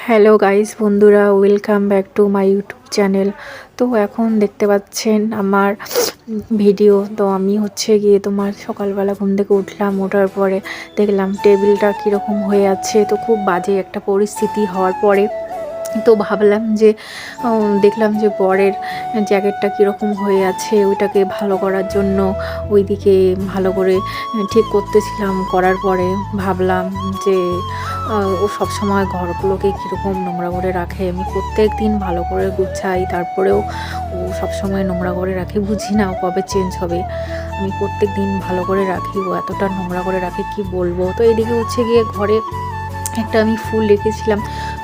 Hello guys বন্ধুরা, welcome back to my YouTube channel. তো এখন দেখতে পাচ্ছেন আমার ভিডিও। তো আমি গিয়ে তোমার সকালবেলা ঘুম থেকে উঠলাম, ওঠার পরে দেখলাম টেবিলটা কীরকম হয়ে আছে। তো খুব বাজে একটা পরিস্থিতি হওয়ার পরে তো ভাবলাম যে দেখলাম যে বরের জ্যাকেটটা কীরকম হয়ে আছে, ওইটাকে ভালো করার জন্য ওইদিকে ভালো করে ঠিক করতেছিলাম। করার পরে ভাবলাম যে ও সবসময় ঘরগুলোকে কীরকম নোংরা করে রাখে। আমি প্রত্যেক দিন ভালো করে গুছাই, তারপরেও ও সবসময় নোংরা করে রাখে। বুঝি না ও কবে চেঞ্জ হবে। আমি প্রত্যেক দিন ভালো করে রাখি, ও এতটা নোংরা করে রাখে কি বলবো। তো এদিকে গিয়ে ঘরে একটা আমি ফুল রেখেছিলাম,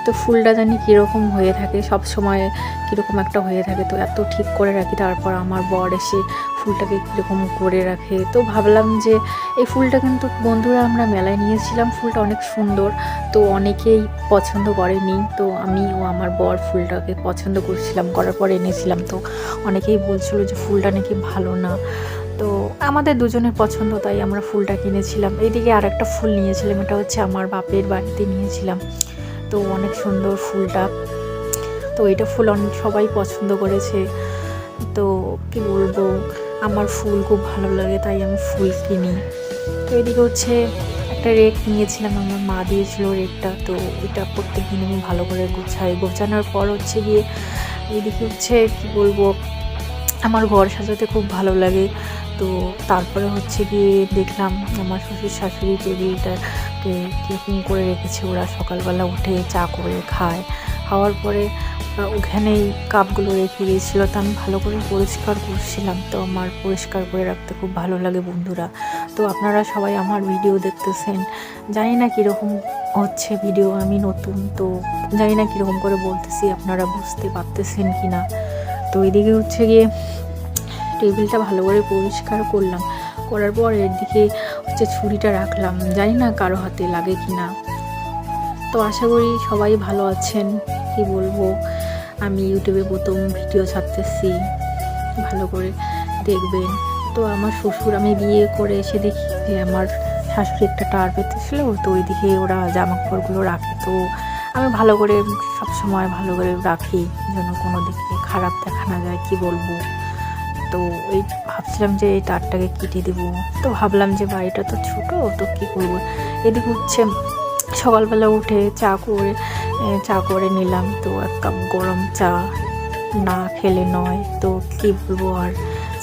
তো ফুলটা জানি কীরকম হয়ে থাকে, সব সময় কীরকম একটা হয়ে থাকে। তো এত ঠিক করে রাখি, তারপর আমার বর এসে ফুলটাকে কীরকম করে রাখে। তো ভাবলাম যে এই ফুলটা কিন্তু বন্ধুরা আমরা মেলায় নিয়েছিলাম, ফুলটা অনেক সুন্দর। তো অনেকেই পছন্দ করেনি, তো আমি ও আমার বর ফুলটাকে পছন্দ করছিলাম, করার পর এনেছিলাম। তো অনেকেই বলছিল যে ফুলটা নাকি ভালো না। তো আমাদের দুজনের পছন্দ, তাই আমরা ফুলটা কিনেছিলাম। এইদিকে আর একটা ফুল নিয়েছিলাম, এটা আমার বাপের বাড়িতে নিয়েছিলাম। তো অনেক সুন্দর ফুলটা। তো এটা ফুল অনেক সবাই পছন্দ করেছে। তো কি বলবো, আমার ফুল খুব ভালো লাগে, তাই আমি ফুল কিনি। তো এদিকে একটা রেক নিয়েছিলাম, আমার মা দিয়েছিল রেকটা। তো এটা প্রত্যেক দিন আমি ভালো করে গোছাই। গোছানোর পর গিয়ে এদিকে কি বলবো, আমার ঘর সাজাতে খুব ভালো লাগে। তো তারপরে গিয়ে দেখলাম আমার শ্বশুর শাশুড়ি টেবিলটাকে কীরকম করে রেখেছে। ওরা সকালবেলা উঠে চা করে খায়, খাওয়ার পরে ওখানেই কাপগুলো রেখে গিয়েছিলো। তো আমি ভালো করে পরিষ্কার করছিলাম। তো আমার পরিষ্কার করে রাখতে খুব ভালো লাগে বন্ধুরা। তো আপনারা সবাই আমার ভিডিও দেখতেছেন, জানি না কীরকম হচ্ছে ভিডিও, আমি নতুন তো জানি না কীরকম করে বলতেছি, আপনারা বুঝতে পারতেছেন কি না। তো এদিকে গিয়ে টেবিলটা ভালো করে পরিষ্কার করলাম, করার পর এর দিকে ছুরিটা রাখলাম, জানি না কারো হাতে লাগে কি না। তো আশা করি সবাই ভালো আছেন। কি বলবো, আমি ইউটিউবে প্রথম ভিডিও ছাড়তেছি, ভালো করে দেখবেন। তো আমার শ্বশুর, আমি বিয়ে করে এসে দেখি যে আমার শাশুড়ি একটা টার পেতেছিল। তো ওইদিকে ওরা জামা কাপড়গুলো রাখে। তো আমি ভালো করে সবসময় ভালো করে রাখি, যেন কোনো দিকে খারাপ দেখা না যায়, কি বলবো। তো এই ভাবছিলাম যে এই তারটাকে কেটে দেবো। তো ভাবলাম যে বাড়িটা তো ছোটো, তো কী করবো। এদিকে সকালবেলা উঠে চা করে নিলাম। তো এক কাপ গরম চা না খেলে নয়, তো কী বলবো। আর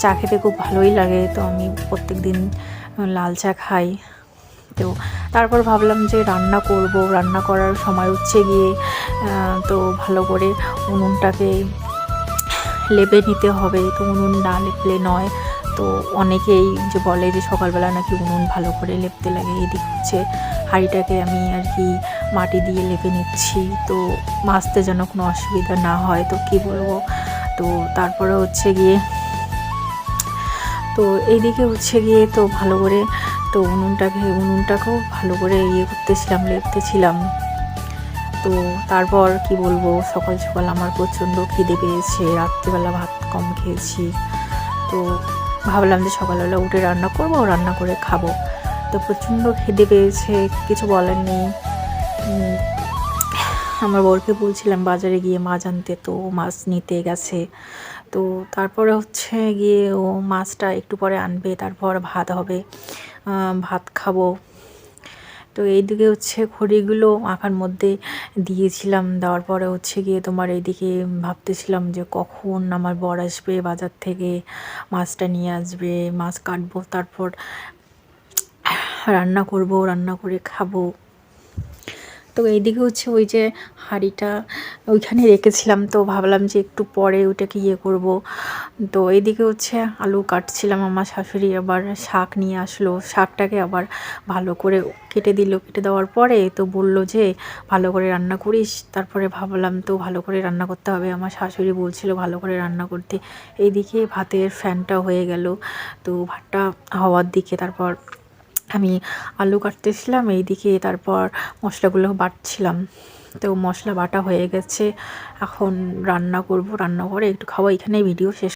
চা খেতে খুব ভালোই লাগে, তো আমি প্রত্যেক দিন লাল চা খাই। তো তারপর ভাবলাম যে রান্না করব। রান্না করার সময় গিয়ে তো ভালো করে উনুনটাকে লেপে নিতে হবে। তো উনুন না লেপলে নয়। তো অনেকেই যে বলে যে সকালবেলা নাকি উনুন ভালো করে লেপতে লাগে। এদিক হাঁড়িটাকে আমি আর কি মাটি দিয়ে লেপে নিচ্ছি, তো মাজতে যেন কোনো অসুবিধা না হয়। তো কি বলবো। তো তারপরে গিয়ে তো এইদিকে গিয়ে তো ভালো করে তো উনুনটাকেও ভালো করে করতেছিলাম, লেপতেছিলাম। তো তারপর কি বলবো, সকাল সকাল আমার প্রচণ্ড খিদে পেয়েছে, রাত্রিবেলা ভাত কম খেয়েছি। তো ভাবলাম যে সকালবেলা উঠে রান্না করব, রান্না করে খাবো। তো প্রচণ্ড খিদে পেয়েছে, কিছু বলার নেই। আমার বরকে বলছিলাম বাজারে গিয়ে মাছ আনতে, তো মাছ নিতে গেছে। তো তারপরে গিয়ে ও মাছটা একটু পরে আনবে, তারপর ভাত হবে, ভাত খাবো। তো এইদিকে খড়িগুলো আঁকার মধ্যে দিয়েছিলাম, দেওয়ার পরে গিয়ে তোমার এইদিকে ভাবতেছিলাম যে কখন আমার বর আসবে বাজার থেকে, মাছটা নিয়ে আসবে, মাছ কাটবো, তারপর রান্না করব, রান্না করে খাবো। তো এইদিকে ওই যে হাঁড়িটা ওইখানে রেখেছিলাম। তো ভাবলাম যে একটু পরে ওইটাকে করব। তো এইদিকে আলু কাটছিলাম, আমার শাশুড়ি আবার শাক নিয়ে আসলো। শাকটাকে আবার ভালো করে কেটে দিল। কেটে দেওয়ার পরে তো বলল যে ভালো করে রান্না করিস। তারপরে ভাবলাম তো ভালো করে রান্না করতে হবে, আমার শাশুড়ি বলছিল ভালো করে রান্না করতে। এইদিকে ভাতের ফ্যানটা হয়ে গেল, তো ভাতটা হওয়ার দিকে তারপর আমি আলু কাটতেছিলাম, এইদিকে তারপর মশলাগুলো বাটছিলাম। তো মশলা বাটা হয়ে গেছে, এখন রান্না করব, রান্না করে একটু খাবো। এখানেই ভিডিও শেষ।